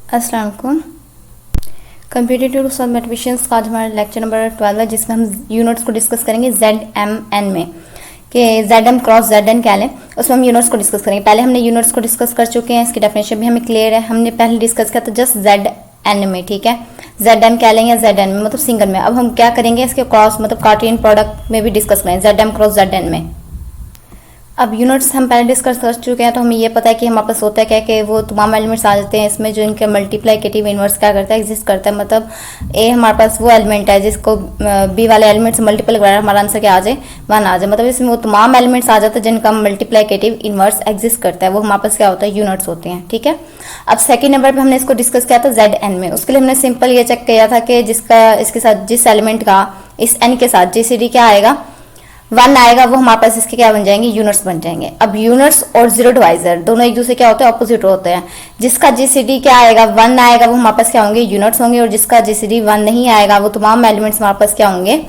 अस्सलाम वालेकुम। Computer to mathematicians का आज हमारा लेक्चर नंबर 12 है, जिसमें हम यूनिट्स को डिस्कस करेंगे ZMN में कि ZM क्रॉस ZN क्या है, उसमें हम यूनिट्स को डिस्कस करेंगे। पहले हमने यूनिट्स को डिस्कस कर चुके हैं, इसकी डेफिनेशन भी हमें क्लियर है। हमने पहले डिस्कस किया था जस्ट ZN में, ठीक है। ZM क्या लेंगे, ZN में मतलब सिंगल में। अब हम क्या करेंगे, इसके क्रॉस मतलब कार्टेशियन प्रोडक्ट में भी डिस्कस करेंगे, ZM क्रॉस ZN में। अब यूनिट्स हम पहले डिस्कस कर चुके हैं, तो हमें ये पता है कि हमारे पास होता है क्या कि वो तमाम एलिमेंट्स आ जाते हैं इसमें जो इनके मल्टीप्लिकेटिव इनवर्स क्या करता है, एग्जिस्ट करता है। मतलब ए हमारे पास वो एलिमेंट है जिसको बी वाले एलिमेंट से मल्टीपल कराया, हमारा आंसर क्या आ जाए, 1 आ जाए। मतलब इसमें वो तमाम एलिमेंट्स आ जाते हैं जिनका मल्टीप्लिकेटिव इनवर्स एग्जिस्ट करता है, वो हमारे पास क्या होता है, यूनिट्स होते हैं, ठीक है। अब सेकेंड नंबर पर हमने इसको डिस्कस किया था ZN में। उसके लिए हमने सिंपल ये चेक किया था कि जिसका इसके साथ जिस एलिमेंट का इस n के साथ GCD क्या आएगा, 1 आएगा, वो हमारे पास इसके क्या बन जाएंगे, यूनिट्स बन जाएंगे। अब यूनिट्स और जीरो डिवाइजर दोनों एक दूसरे क्या होते हैं, ऑपोजिट होते हैं। जिसका GCD क्या आएगा, 1 आएगा, वो हमारे पास क्या होंगे, यूनिट्स होंगे। और जिसका GCD 1 नहीं आएगा, वो तमाम एलिमेंट्स हमारे पास क्या होंगे,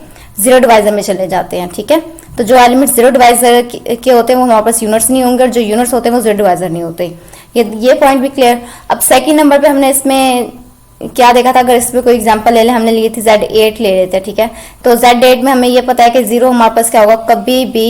जीरो डिवाइजर में चले जाते हैं, ठीक है। तो जो एलिमेंट्स जीरो डिवाइजर के होते हैं वो हमारे पास यूनिट्स नहीं होंगे, और जो यूनिट्स होते हैं वो जीरो डिवाइजर नहीं होते। ये पॉइंट भी क्लियर। अब सेकेंड नंबर पे हमने इसमें क्या देखा था, अगर इस पे कोई एग्जांपल ले ले, हमने लिए थी Z8 ले लेते हैं, ठीक है। तो Z8 में हमें ये पता है कि जीरो हमारे पास क्या होगा, कभी भी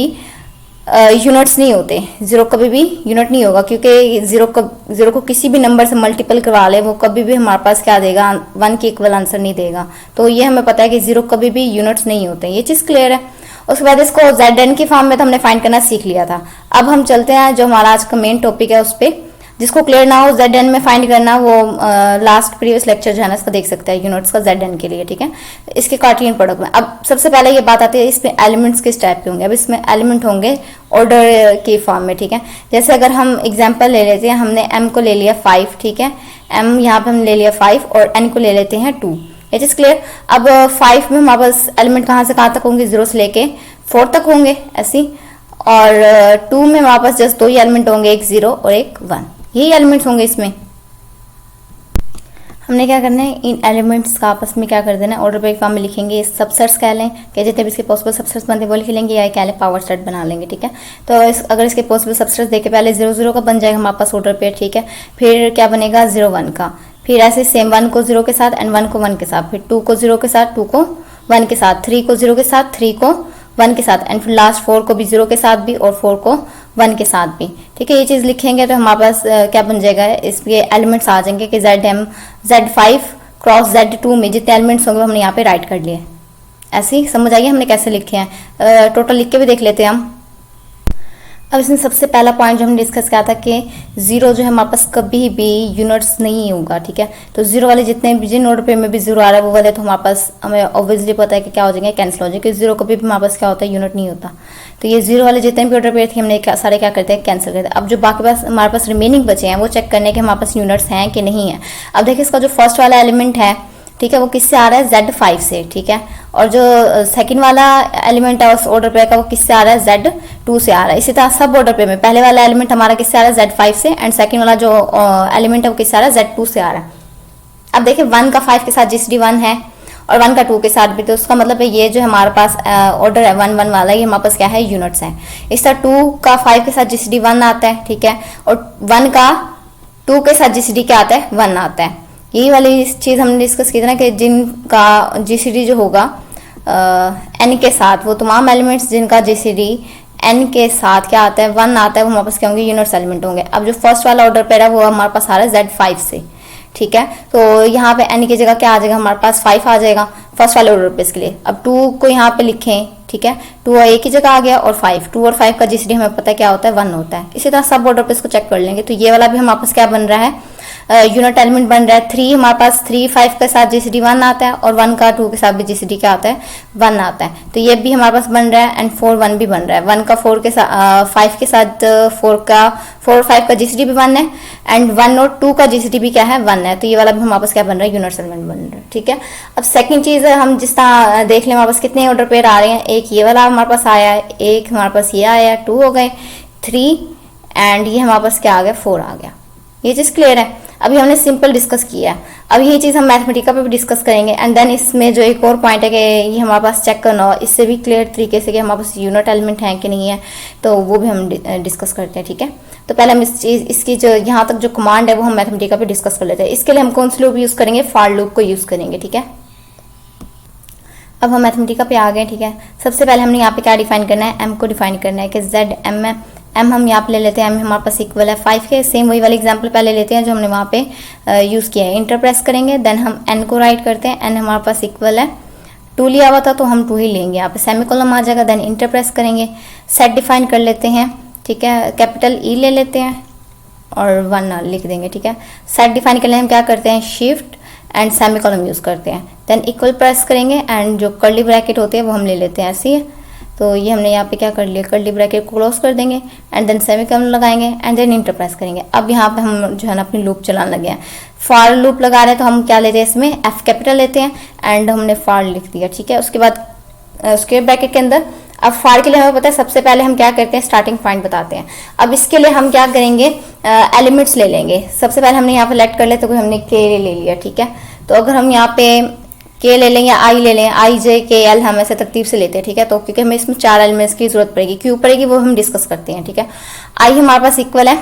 यूनिट्स नहीं होते। जीरो कभी भी यूनिट नहीं होगा, क्योंकि जीरो को किसी भी नंबर से मल्टीपल करवा ले, वो कभी भी हमारे पास क्या देगा, 1 के इक्वल आंसर नहीं देगा। तो ये हमें पता है कि जीरो कभी भी यूनिट्स नहीं होते, ये चीज क्लियर है। उसके बाद इसको ZN की फॉर्म में तो हमने फाइंड करना सीख लिया था। अब हम चलते हैं जो हमारा आज का मेन टॉपिक है उस पर। जिसको क्लियर ना हो ZN में फाइंड करना, वो लास्ट प्रीवियस लेक्चर जो है ना इसका देख सकता है, यूनिट्स का ZN के लिए, ठीक है। इसके कार्टेशियन प्रोडक्ट में अब सबसे पहले ये बात आती है इसमें एलिमेंट्स किस टाइप के होंगे। अब इसमें एलिमेंट होंगे ऑर्डर की फॉर्म में, ठीक है। जैसे अगर हम एग्जांपल ले लेते हैं, हमने M को ले लिया 5, ठीक है। M यहाँ पे हम ले लिया 5 और N को ले लेते हैं 2। ये चीज क्लियर। अब 5 में हमारे पास एलिमेंट कहाँ से कहाँ तक होंगे, 0 से लेके 4 तक होंगे ऐसी। और 2 में हमारे पास जस्ट 2 ही एलिमेंट होंगे, एक 0 और एक 1, यही एलिमेंट्स होंगे इसमें। हमने क्या करना है, इन एलिमेंट्स का आपस में क्या कर देना है, ऑर्डर पे फॉर्म में लिखेंगे। सबसेट्स कह लें कि जितने भी इसके पॉसिबल सबसेट्स बनते हैं वो लिख लेंगे, या क्या लें, पावर सेट बना लेंगे, ठीक है। तो अगर इसके पॉसिबल सबसेट्स देखे, पहले 0 0 का बन जाएगा हमारे पास ऑर्डर पे, ठीक है। फिर क्या बनेगा, 0 1 का। फिर ऐसे सेम 1 को 0 के साथ एंड 1 को 1 के साथ, फिर 2 को 0 के साथ, 2 को 1 के साथ, 3 को 0 के साथ, 3 को 1 के साथ, एंड फिर लास्ट 4 को भी 0 के साथ भी और 4 को 1 के साथ भी, ठीक है। ये चीज लिखेंगे तो हमारे पास क्या बन जाएगा, इसके एलिमेंट्स आ जाएंगे कि Z5 क्रॉस Z2 में जितने एलिमेंट्स होंगे हमने यहाँ पे राइट कर लिए। ऐसे ही समझ आइए हमने कैसे लिखे हैं, टोटल लिख के भी देख लेते हैं हम। अब इसमें सबसे पहला पॉइंट जो हमने डिस्कस किया था कि जीरो जो है हमारे पास कभी भी यूनिट्स नहीं होगा, ठीक है। तो जीरो वाले जितने भी जिन ऑर्डर पे में भी जीरो आ रहा है वो वाले तो हमारे पास हमें ऑब्वियसली पता है कि क्या हो जाएंगे, कैंसिल हो जाएंगे। जीरो कभी भी हमारे पास क्या होता है, यूनिट नहीं होता। तो ये जीरो वाले जितने भी ऑर्डर पे थे हमने सारे क्या करते हैं, कैंसिल करते हैं। अब जो बाकी पास हमारे पास रिमेनिंग बचे हैं वो चेक करने के हमारे पास यूनिट्स हैं कि नहीं है। अब देखिए इसका जो फर्स्ट वाला एलिमेंट है, ठीक है, वो किससे आ रहा है, Z5 से, ठीक है। और जो सेकंड वाला एलिमेंट है उस ऑर्डर पे का, वो किससे आ रहा है, Z2 से आ रहा है। इसी तरह सब ऑर्डर पे में पहले वाला एलिमेंट हमारा किससे आ रहा है, Z5 से, एंड सेकंड वाला जो एलिमेंट है वो किससे आ रहा है, Z2 से आ रहा है। अब देखिए 1 का 5 के साथ GCD 1 है और 1 का 2 के साथ भी, तो उसका मतलब है ये जो हमारे पास ऑर्डर है 1 1 वाला, ये हमारे पास क्या है, यूनिट्स है। इस तरह 2 का 5 के साथ GCD 1 आता है, ठीक है। और 1 का 2 के साथ GCD क्या आता है, 1 आता है। यही वाली चीज हमने डिस्कस की थी ना कि जिनका GCD जो होगा n के साथ, वो तमाम एलिमेंट्स जिनका GCD n के साथ क्या आता है, 1 आता है, वो हमारे पास क्या होंगे, यूनिट्स एलिमेंट होंगे। अब जो फर्स्ट वाला ऑर्डर पेयर है वो हमारे पास आ रहा है Z5 से, ठीक है। तो यहाँ पे n की जगह क्या आ जाएगा, हमारे पास 5 आ जाएगा फर्स्ट वाले ऑर्डर पे इसके लिए। अब 2 को यहाँ पे लिखें, ठीक है, 2 एक ही जगह आ गया, और 5 2 और 5 का GCD हमें पता है क्या होता है, 1 होता है। इसी तरह सब ऑर्डर पे इसको चेक कर लेंगे। तो ये वाला भी हमारे पास क्या बन रहा है, यूनिट एलिमेंट बन रहा है। 3 हमारे पास 3 5 के साथ GCD 1 आता है, और 1 का 2 के साथ भी GCD क्या आता है, 1 आता है। तो ये भी हमारे पास बन रहा है, एंड 4 1 भी बन रहा है। 1 का 4 के साथ 5 के साथ 4 5 का GCD भी 1 है, एंड 1 और 2 का GCD भी क्या है, 1 है। तो ये वाला भी हमारे पास क्या बन रहा है, यूनिट एलिमेंट बन रहा है, ठीक है। अब सेकंड चीज हम जिस तरह देख लें, हमारे पास कितने ऑर्डर पेयर आ रहे हैं, एक ये वाला हमारे पास आया है, एक हमारे पास ये आया है, 2 हो गए, 3, एंड ये हमारे पास क्या आ गया, 4 आ गया। ये चीज क्लियर है। अभी हमने सिंपल डिस्कस किया है, अब ये चीज हम मैथमेटिका पे भी डिस्कस करेंगे। एंड देन इसमें जो एक और पॉइंट है कि ये हमारे पास चेक करना हो इससे भी क्लियर तरीके से कि हमारे पास यूनिट एलिमेंट है कि नहीं है, तो वो भी हम डिस्कस करते हैं, ठीक है। तो पहले हम इसकी जो यहाँ तक जो कमांड है वो हम मैथमेटिका पे डिस्कस कर लेते हैं। इसके लिए हम कौन सा लूप यूज़ करेंगे, फॉर लूप को यूज़ करेंगे, ठीक है। अब हम मैथमेटिका पे आ गए, ठीक है। सबसे पहले हमने यहाँ पे क्या डिफाइन करना है, एम को डिफाइन करना है कि जेड एम है। एम हम यहाँ पे ले लेते हैं, एम हमारे पास इक्वल है 5 के। सेम वही वाले एग्जांपल पहले लेते हैं जो हमने वहाँ पे यूज़ किया है। इंटर प्रेस करेंगे, देन हम एन को राइट करते हैं। एन हमारे पास इक्वल है 2 लिया हुआ था तो हम 2 ही लेंगे, यहाँ पे सेमीकोलन आ जाएगा। देन इंटर प्रेस करेंगे, सेट डिफाइन कर लेते हैं, ठीक है। कैपिटल ई ले लेते हैं और 1 लिख देंगे, ठीक है। सेट डिफाइन करने हम क्या करते हैं, शिफ्ट एंड सेमीकोलन यूज़ करते हैं। देन इक्वल प्रेस करेंगे एंड जो कर्ली ब्रैकेट होते हैं वो हम ले लेते हैं, ऐसे ही है। तो ये हमने यहाँ पे क्या कर लिया, कर्ली ब्रैकेट को क्लोज कर देंगे एंड देन सेमीकोलन लगाएंगे एंड देन इंटर प्रेस करेंगे। अब यहाँ पे हम जो है ना अपनी लूप चलाने लगे हैं। फॉर लूप लगा रहे हैं तो हम क्या लेते हैं, इसमें एफ कैपिटल लेते हैं एंड हमने फॉर लिख दिया, ठीक है। उसके बाद स्क्वायर ब्रैकेट के अंदर अब फॉर के लिए हमें पता है सबसे पहले हम क्या करते हैं, स्टार्टिंग पॉइंट बताते हैं। अब इसके लिए हम क्या करेंगे, एलिमेंट्स ले लेंगे। सबसे पहले हमने यहाँ पे लेट कर लिया तो हमने के ले लिया, ठीक है। तो अगर हम यहाँ पे के ले लें या आई ले लें, आई जे के एल हम ऐसे तरतीब से लेते हैं, ठीक है। तो क्योंकि हमें इसमें 4 एलिमेंट्स की जरूरत पड़ेगी, क्यों पड़ेगी वो हम डिस्कस करते हैं, ठीक है। आई हमारे पास इक्वल है,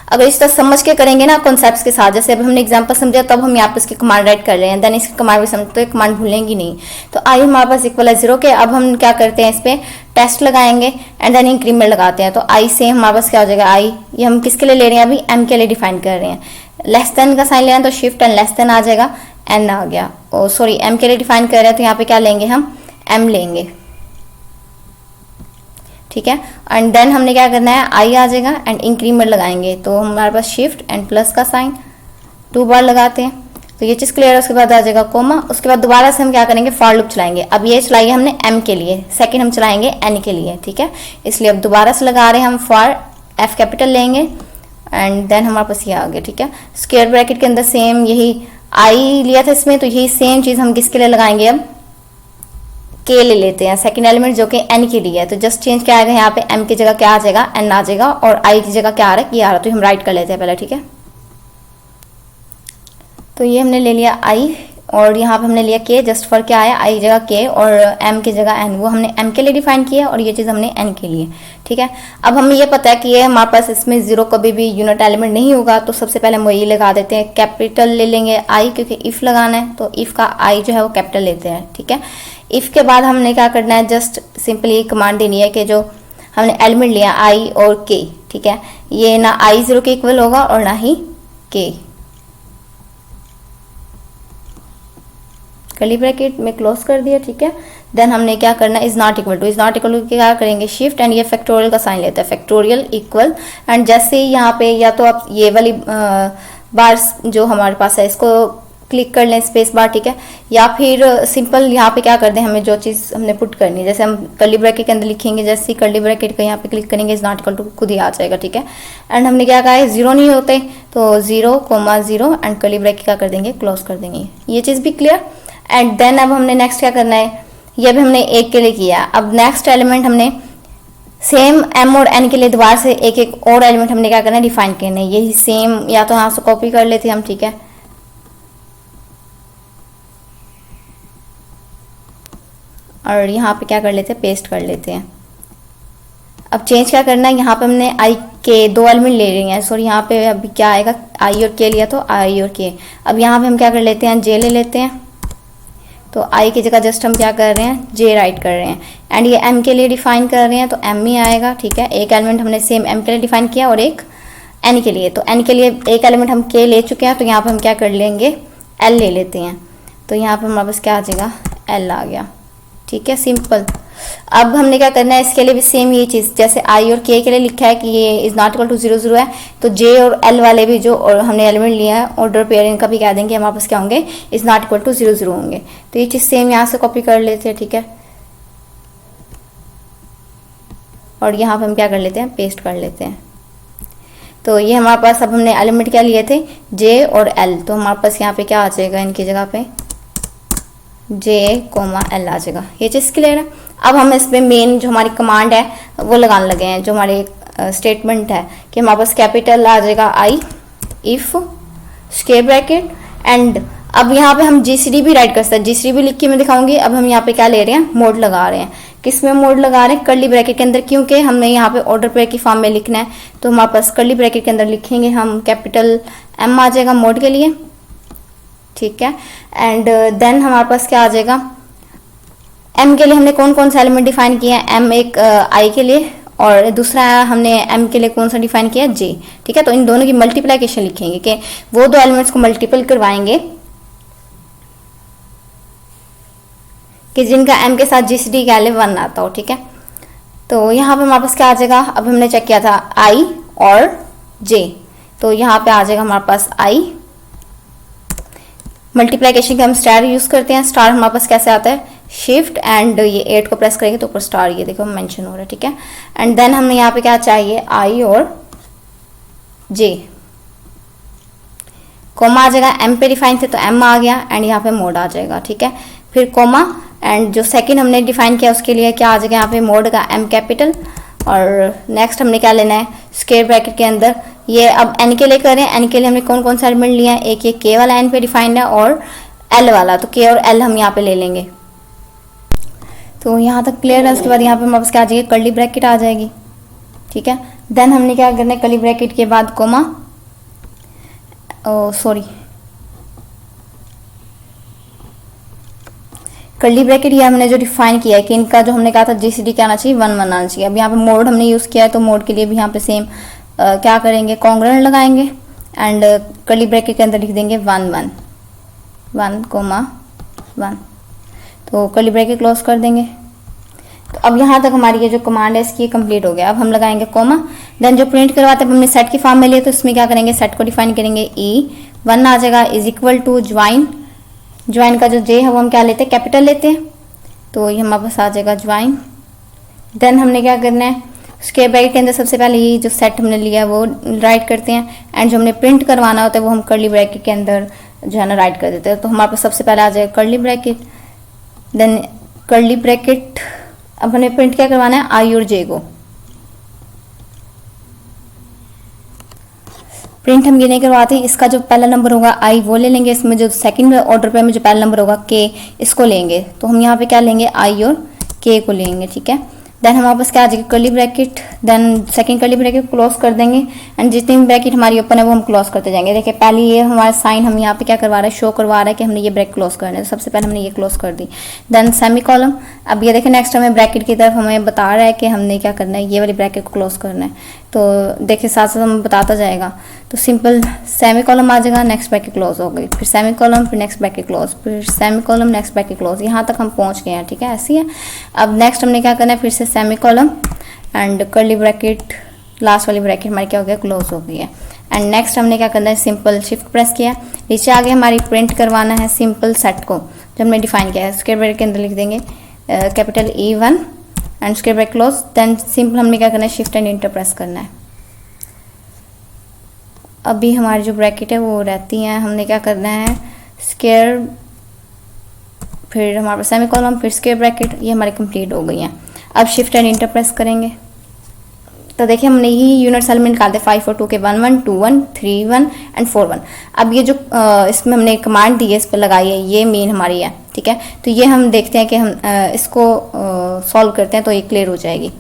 अगर इस तरह समझ के करेंगे ना कॉन्सेप्ट्स के साथ, जैसे अब हमने एग्जांपल समझा तब हम यहाँ पे इसकी कमांड राइट कर रहे हैं, देन इसकी कमांड भी समझते तो कमांड भूलेंगी नहीं। तो आई हमारे पास इक्वल है 0 के। अब हम क्या करते हैं, इस पे टेस्ट लगाएंगे एंड देन इंक्रीमेंट लगाते हैं। तो आई से हमारे पास क्या हो जाएगा, आई ये हम किसके लिए ले रहे हैं, अभी एम के लिए डिफाइन कर रहे हैं। लेस देन का साइन ले रहे हैं तो शिफ्ट एंड लेस देन आ जाएगा, एन आ गया। ओ सॉरी, एम के लिए डिफाइन कर रहे हैं तो यहाँ पे क्या लेंगे, हम एम लेंगे, ठीक है। एंड देन हमने क्या करना है, आई आ जाएगा एंड इंक्रीमेंट लगाएंगे। तो हमारे पास शिफ्ट एंड प्लस का साइन 2 बार लगाते हैं तो ये चीज़ क्लियर है। उसके बाद आ जाएगा कोमा। उसके बाद दोबारा से हम क्या करेंगे, फॉर लूप चलाएंगे। अब ये चलाइए हमने एम के लिए, सेकंड हम चलाएंगे एन के लिए, ठीक है। इसलिए अब दोबारा से लगा रहे हैं हम, फॉर एफ कैपिटल लेंगे एंड देन हमारे पास ये आ गया, ठीक है। स्क्वायर ब्रैकेट के अंदर सेम यही आई लिया था इसमें, तो यही सेम चीज़ हम किसके लिए लगाएंगे, अब के ले लेते हैं सेकंड एलिमेंट जो कि एन के लिए है। तो जस्ट चेंज क्या आएगा, यहाँ पे एम की जगह क्या आ जाएगा, एन आ जाएगा और आई की जगह क्या आ रहा है, ये आ रहा है। तो हम राइट कर लेते हैं पहले, ठीक है। तो ये हमने ले लिया आई और यहाँ पे हमने लिया के, जस्ट फॉर क्या आया, आई जगह के और एम की जगह एन, वो हमने एम के लिए डिफाइन किया और ये चीज़ हमने एन के लिए, ठीक है। अब हमें ये पता है कि ये हमारे पास इसमें 0 कभी भी यूनिट एलिमेंट नहीं होगा, तो सबसे पहले हम वही लगा देते हैं, कैपिटल ले लेंगे आई, क्योंकि इफ़ लगाना है तो इफ़ का आई जो है वो कैपिटल लेते हैं, ठीक है। इफ़ के बाद हमने क्या करना है, जस्ट सिंपली कमांड देनी है कि जो हमने एलिमेंट लिया आई और के, ठीक है, ये ना आई 0 के इक्वल होगा और ना ही के। कर्ली ब्रैकेट में क्लोज कर दिया, ठीक है। देन हमने क्या करना है, is not equal to, is not equal to क्या करेंगे, शिफ्ट एंड ये फैक्टोरियल का साइन लेता है, फैक्टोरियल इक्वल एंड जैसे ही यहाँ पे या तो आप ये वाली बार्स जो हमारे पास है इसको क्लिक कर लें, स्पेस बार, ठीक है। या फिर सिंपल यहाँ पे क्या कर दें, हमें जो चीज़ हमने पुट करनी है, जैसे हम कर्ली ब्रैकेट के अंदर लिखेंगे, जैसे ही कर्ली ब्रैकेट का यहाँ पे क्लिक करेंगे इज नॉट इक्वल टू खुद ही आ जाएगा, ठीक है। एंड हमने क्या कहा है, 0 नहीं होते तो 0,0 एंड कर्ली ब्रैकेट क्या कर देंगे, क्लोज कर देंगे। ये चीज़ भी क्लियर। एंड देन अब हमने नेक्स्ट क्या करना है, ये भी हमने एक के लिए किया। अब नेक्स्ट एलिमेंट हमने सेम एम और एन के लिए दोबारा से एक एक और एलिमेंट हमने क्या करना है, डिफाइन करना है। यही सेम या तो यहाँ से कॉपी कर लेते हम, ठीक है, और यहाँ पे क्या कर लेते हैं, पेस्ट कर लेते हैं। अब चेंज क्या करना है, यहाँ पे हमने आई के 2 एलिमेंट ले रहे हैं, सॉरी यहाँ पे अभी क्या आएगा, आई और के लिया तो आई और के। अब यहाँ पे हम क्या कर लेते हैं, जे ले लेते हैं। तो आई की जगह जस्ट हम क्या कर रहे हैं, जे राइट कर रहे हैं एंड ये एम के लिए डिफाइन कर रहे हैं तो एम ही आएगा, ठीक है। एक एलिमेंट हमने सेम एम के लिए डिफाइन किया और एक एन के लिए। तो एन के लिए एक एलिमेंट हम के ले चुके हैं तो यहाँ पे हम क्या कर लेंगे, एल ले लेते हैं। तो यहाँ पे हमारे पास क्या आ जाएगा, एल आ गया, ठीक है, सिंपल। अब हमने क्या करना है, इसके लिए भी सेम ये चीज़, जैसे आई और के लिए लिखा है कि ये इज नॉट इक्वल टू 0,0 है, तो जे और एल वाले भी जो और हमने एलिमेंट लिया है ऑर्डर पेयर, इनका भी कह देंगे हमारे पास क्या होंगे, इज नॉट इक्वल टू 0,0 होंगे। तो ये चीज़ सेम यहाँ से कॉपी कर लेते हैं, ठीक है, और यहाँ पर हम क्या कर लेते हैं, पेस्ट कर लेते हैं। तो ये हमारे पास अब हमने एलिमेंट क्या लिए थे, जे और एल, तो हमारे पास यहाँ पे क्या आ जाएगा, इनकी जगह पे जे कोमा एल आ जाएगा। ये चीज़ क्लियर है। अब हम इसमें मेन जो हमारी कमांड है वो लगाने लगे हैं, जो हमारे स्टेटमेंट है कि हमारे पास कैपिटल आ जाएगा आई, इफ स्क्वायर ब्रैकेट एंड अब यहाँ पे हम जीसीडी भी राइट कर सकते हैं, जीसीडी भी लिख के मैं दिखाऊंगी। अब हम यहाँ पे क्या ले रहे हैं, मोड लगा रहे हैं किस में मोड लगा रहे हैं, कर्ली ब्रैकेट के अंदर, क्योंकि हमने यहाँ पे ऑर्डर पेयर की फॉर्म में लिखना है। तो हमारे पास कर्ली ब्रैकेट के अंदर लिखेंगे हम, कैपिटल M आ जाएगा मोड के लिए, ठीक है। एंड देन हमारे पास क्या आ जाएगा, M के लिए हमने कौन कौन सा एलिमेंट डिफाइन किया है, M एक I के लिए, और दूसरा हमने M के लिए कौन सा डिफाइन किया, J, ठीक है। तो इन दोनों की मल्टीप्लिकेशन लिखेंगे कि वो दो एलिमेंट्स को मल्टीपल करवाएंगे कि जिनका M के साथ GCD का वैल्यू 1 आता हो, ठीक है। तो यहाँ पे हमारे पास क्या आ जाएगा, अब हमने चेक किया था I और J, तो यहाँ पे आ जाएगा हमारे पास I। मल्टीप्लिकेशन का हम स्टार यूज करते हैं। स्टार हमारे पास कैसे आता है, शिफ्ट एंड ये 8 को प्रेस करेंगे तो ऊपर स्टार ये देखो मेंशन हो रहा है, ठीक है। एंड देन हमने यहाँ पे क्या चाहिए, I और J, कोमा आ जाएगा, M पे डिफाइन थे तो M आ गया, एंड यहाँ पे मोड आ जाएगा, ठीक है। फिर कोमा, एंड जो सेकंड हमने डिफाइन किया उसके लिए क्या आ जाएगा, यहाँ पे मोड का M कैपिटल, और नेक्स्ट हमने क्या लेना है, स्क्वायर ब्रैकेट के अंदर ये अब N के लिए करें। N के लिए हमने कौन कौन सा एलिमेंट लिया है, एक ये K वाला N पे डिफाइंड है और L वाला, तो K और L हम यहाँ पे ले लेंगे। तो यहाँ तक क्लियर है। उसके बाद यहाँ पे हमारे पास क्या आ जाएगी, कर्ली ब्रैकेट आ जाएगी, ठीक है। देन हमने क्या करना है, कर्ली ब्रैकेट के बाद कोमा, कर्ली ब्रैकेट ये हमने जो डिफाइन किया है कि इनका जो हमने कहा था GCD क्या आना चाहिए, 1 1 आना चाहिए। अब यहाँ पे मोड हमने यूज किया है तो मोड के लिए भी यहाँ पे सेम क्या करेंगे, कॉन्ग्रुएंट लगाएंगे एंड कर्ली ब्रैकेट के अंदर लिख देंगे 1 1 1 कोमा 1, तो कर्ली ब्रैकेट क्लोज कर देंगे। तो अब यहाँ तक हमारी ये जो कमांड है इसकी कंप्लीट हो गया। अब हम लगाएंगे कोमा, देन जो प्रिंट करवाते हैं हमने सेट की फॉर्म में लिए, तो इसमें क्या करेंगे, सेट को डिफाइन करेंगे, E1 आ जाएगा is equal to join, join का जो J है वो हम क्या लेते हैं, कैपिटल लेते हैं, तो ये हमारे पास आ जाएगा ज्वाइन। देन हमने क्या करना है, स्क्वायर ब्रैकेट के अंदर सबसे पहले ये जो सेट हमने लिया है वो राइट करते हैं, एंड जो हमने प्रिंट करवाना होता है वो हम कर्ली ब्रैकेट के अंदर जो है ना राइट कर देते हैं। तो हमारे पास सबसे पहले आ जाएगा curly bracket, then curly bracket, अब हमें प्रिंट क्या करवाना है, I और J को। प्रिंट हम ये नहीं करवाते, इसका जो पहला नंबर होगा I वो ले लेंगे, इसमें जो सेकंड ऑर्डर पे में जो पहला नंबर होगा K इसको लेंगे, तो हम यहाँ पे क्या लेंगे, I और K को लेंगे, ठीक है। देन हमारे पास क्या आ जाएगी, curly bracket, then second curly bracket close कर देंगे, एंड जितनी भी ब्रैकेट हमारी ओपन है वो हम क्लोज करते जाएंगे। देखिए पहले ये हमारा साइन हम यहाँ पे क्या करवा रहे हैं, शो करवा रहा है कि हमने ये ब्रैकेट क्लोज करना है, तो सबसे पहले हमने ये क्लोज कर दी। देन सेमी कॉलम, अब ये देखिए नेक्स्ट हमें ब्रैकेट की तरफ हमें बता रहा है कि हमने क्या करना है, ये वाली ब्रैकेट को क्लोज करना है, तो देखिए साथ साथ हमें बताता जाएगा। तो सिंपल सेमी कॉलम आ जाएगा, नेक्स्ट ब्रैकेट क्लोज हो गई, फिर सेमी कॉलम, फिर नेक्स्ट ब्रैकेट क्लोज, फिर semi column, next bracket close, यहाँ तक हम पहुँच गए हैं, ठीक है, ऐसी है। अब नेक्स्ट हमने क्या करना है, फिर से semi column and curly bracket, last वाली ब्रैकेट हमारी क्या हो गया, क्लोज हो गई है। एंड नेक्स्ट हमने क्या करना है, सिंपल शिफ्ट प्रेस किया, नीचे आगे हमारी प्रिंट करवाना है सिंपल सेट को जो हमने डिफाइन किया है, स्क्वायर ब्रैकेट के अंदर लिख देंगे capital E1 and square bracket close, then simple हमने क्या करना है, शिफ्ट एंड इंटर प्रेस करना है। अभी हमारी जो ब्रैकेट है वो रहती हैं, हमने क्या करना है, स्क्वायर, फिर हमारे पास सेमी कॉलम, फिर स्क्वायर ब्रैकेट, ये हमारी कंप्लीट हो गई हैं। अब शिफ्ट एंड इंटर प्रेस करेंगे तो देखिए हमने ये यूनिट्स एलिमेंट निकालते 5 और 2 के 1 1 2 1 3 1 एंड 4 1। अब ये जो इसमें हमने कमांड दी है, इस पर लगाई है, ये मेन हमारी है, ठीक है। तो ये हम देखते हैं कि हम इसको सॉल्व करते हैं तो ये क्लियर हो जाएगी।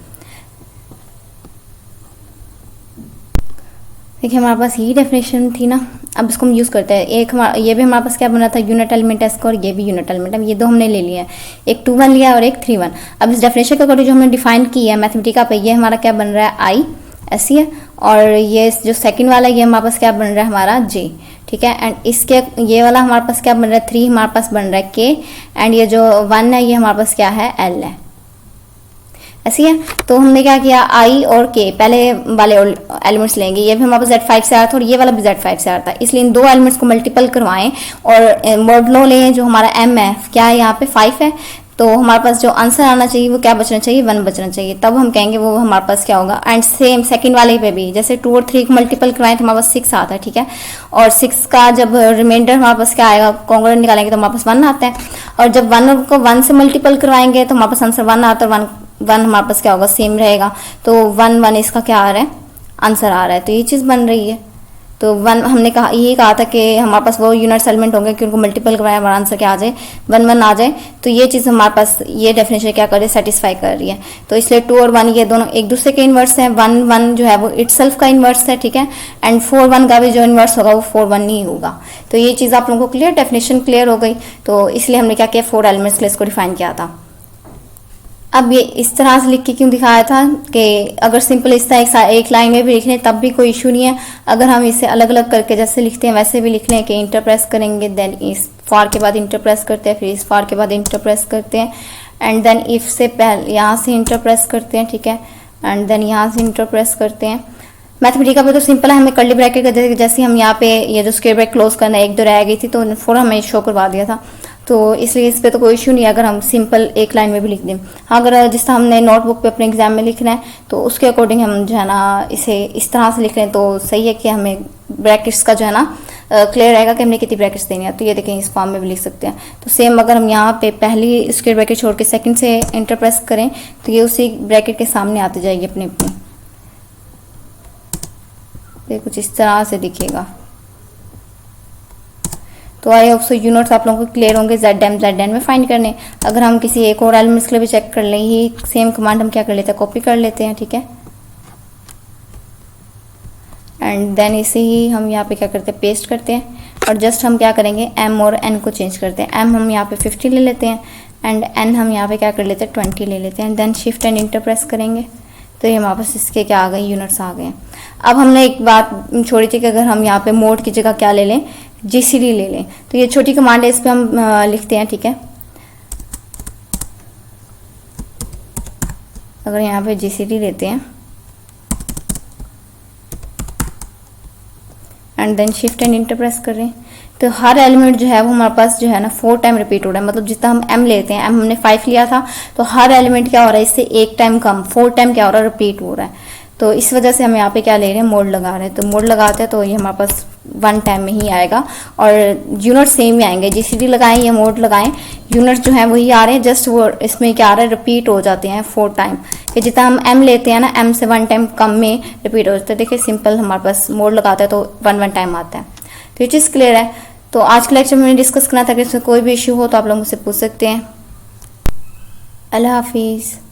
देखिए हमारे पास ये डेफिनेशन थी ना, अब इसको हम यूज़ करते हैं। एक हमारा ये भी हमारे पास क्या बना था, यूनिट एलिमेंट है इसका, और ये भी यूनिट एलिमेंट है, ये दो हमने ले लिया है, एक 2 1 लिया और एक 3 1। अब इस डेफिनेशन के अकॉर्डिंग जो हमने डिफाइन किया है मैथमेटिका पे, ये हमारा क्या बन रहा है, I ऐसी है, और ये जो सेकंड वाला ये हमारे पास क्या बन रहा है, हमारा J, ठीक है। एंड इसके ये वाला हमारे पास क्या बन रहा है, 3 हमारे पास बन रहा है K, एंड ये जो 1 है ये हमारे पास क्या है, L है, ऐसी है। तो हमने क्या किया, I और K पहले वाले एलिमेंट्स लेंगे, ये भी हमारे पास Z5 से आ रहा था और ये वाला भी Z5 से आ रहा था, इसलिए इन दो एलिमेंट्स को मल्टीपल करवाएं और मॉडलो लें। जो हमारा M है क्या है, यहाँ पे 5 है, तो हमारे पास जो आंसर आना चाहिए वो क्या बचना चाहिए, 1 बचना चाहिए, तब हम कहेंगे वो हमारे पास क्या होगा। एंड सेम सेकंड वाले पे भी जैसे 2 और 3 को मल्टीपल करवाएं तो हमारे पास 6 आता है, ठीक है। और 6 का जब रिमाइंडर हमारे पास क्या आएगा, कॉन्ग्रुएंट निकालेंगे तो हमारे पास 1 आता है, और जब 1 को 1 से मल्टीपल करवाएंगे तो हमारे पास आंसर 1 आता है, और 1 हमारे पास क्या होगा, सेम रहेगा, तो 1 1 इसका क्या आ रहा है, आंसर आ रहा है, तो ये चीज़ बन रही है। तो वन हमने कहा यही कहा था कि हमारे पास वो यूनिट्स एलिमेंट होंगे कि उनको मल्टीपल करवाएं हमारा आंसर क्या आ जाए, 1 1 आ जाए। तो ये चीज़ हमारे पास ये डेफिनेशन क्या कर रही है, सेटिस्फाई कर रही है। तो इसलिए 2 और 1 ये दोनों एक दूसरे के इन्वर्स हैं। 1 1 जो है वो इटसेल्फ का इन्वर्स है, ठीक है, एंड 4 1 का भी जो इन्वर्स होगा वो 4 1 नहीं होगा। तो ये चीज़ आप लोगों को क्लियर, डेफिनेशन क्लियर हो गई। तो इसलिए हमने क्या किया, 4 एलिमेंट्स के लिए इसको डिफाइन किया था। अब ये इस तरह से लिख के क्यों दिखाया था कि अगर सिंपल इस तरह एक लाइन में भी लिख लें तब भी कोई इशू नहीं है। अगर हम इसे अलग अलग करके जैसे लिखते हैं वैसे भी लिख लें कि इंटर प्रेस करेंगे, देन इस फॉर के बाद इंटर प्रेस करते हैं, फिर इस फॉर के बाद इंटर प्रेस करते हैं, एंड देन इफ से पहले यहाँ से इंटर प्रेस करते हैं, ठीक है, एंड देन यहाँ से इंटर प्रेस करते हैं। मैथमेटिका पे तो सिंपल है, हमें कर्ली ब्रैकेट का जैसे हम यहाँ पे ये जो स्क्वायर ब्रैकेट क्लोज करना है 1 2 रह गई थी तो 4 हमें शो करवा दिया था। तो इसलिए इस पे तो कोई इशू नहीं है अगर हम सिंपल एक लाइन में भी लिख दें। हाँ, अगर जिस तरह हमने नोटबुक पे अपने एग्जाम में लिखना है तो उसके अकॉर्डिंग हम जो है ना इसे इस तरह से लिख लें तो सही है कि हमें ब्रैकेट्स का जो है ना क्लियर रहेगा कि हमने कितनी ब्रैकेट्स देनी है। तो ये देखें इस फॉर्म में भी लिख सकते हैं। तो सेम अगर हम यहाँ पे पहली स्क्वायर ब्रैकेट छोड़ के सेकंड से इंटर प्रेस करें तो ये उसी ब्रैकेट के सामने आती जाएगी अपनी अपनी। ये कुछ इस तरह से दिखेगा। तो आई होप सो यूनिट्स आप लोगों को क्लियर होंगे ZM में फाइंड करने। अगर हम किसी एक और एलिमेंट्स के लिए भी चेक कर लें, ही सेम कमांड हम क्या कर लेते हैं, कॉपी कर लेते हैं, ठीक है, एंड देन इसे ही हम यहाँ पे क्या करते हैं, पेस्ट करते हैं, और जस्ट हम क्या करेंगे M और N को चेंज करते हैं। M हम यहाँ पे 50 ले लेते हैं एंड N हम यहाँ पे क्या कर लेते हैं, 20 ले लेते हैं, then shift and enter press करेंगे तो ये हमारे पास इसके क्या आ गए, यूनिट्स आ गए। अब हमने एक बात छोड़ी थी कि अगर हम यहाँ पे मोड की जगह क्या ले लें, GCD ले लें। तो ये छोटी कमांड है, इस पर हम लिखते हैं, ठीक है। अगर यहाँ पे GCD लेते हैं and then shift and enter press कर रहे हैं तो हर एलिमेंट जो है वो हमारे पास जो है ना 4 टाइम रिपीट हो रहा है। मतलब जितना हम M लेते हैं, M हमने 5 लिया था तो हर एलिमेंट क्या हो रहा है, इससे 1 टाइम कम 4 टाइम क्या हो रहा है, रिपीट हो रहा है। तो इस वजह से हम यहाँ पे क्या ले रहे हैं, मोड लगा रहे हैं। तो मोड लगाते हैं तो ये हमारे पास 1 टाइम में ही आएगा और यूनिट सेम ही आएंगे। GCD लगाएं या मोड लगाएं, यूनिट जो है वही आ रहे हैं, जस्ट वो इसमें क्या आ रहा है, रिपीट हो जाते हैं 4 टाइम। कि जितना हम M लेते हैं ना, M से 1 टाइम कम में रिपीट हो जाता है। देखिए सिंपल हमारे पास मोड लगाते हैं तो 1 टाइम आता है। तो ये चीज़ क्लियर है। तो आज के लेक्चर में मैंने डिस्कस करना था कि इसमें कोई भी इश्यू हो तो आप लोग मुझसे पूछ सकते हैं। अल्लाह हाफिज़।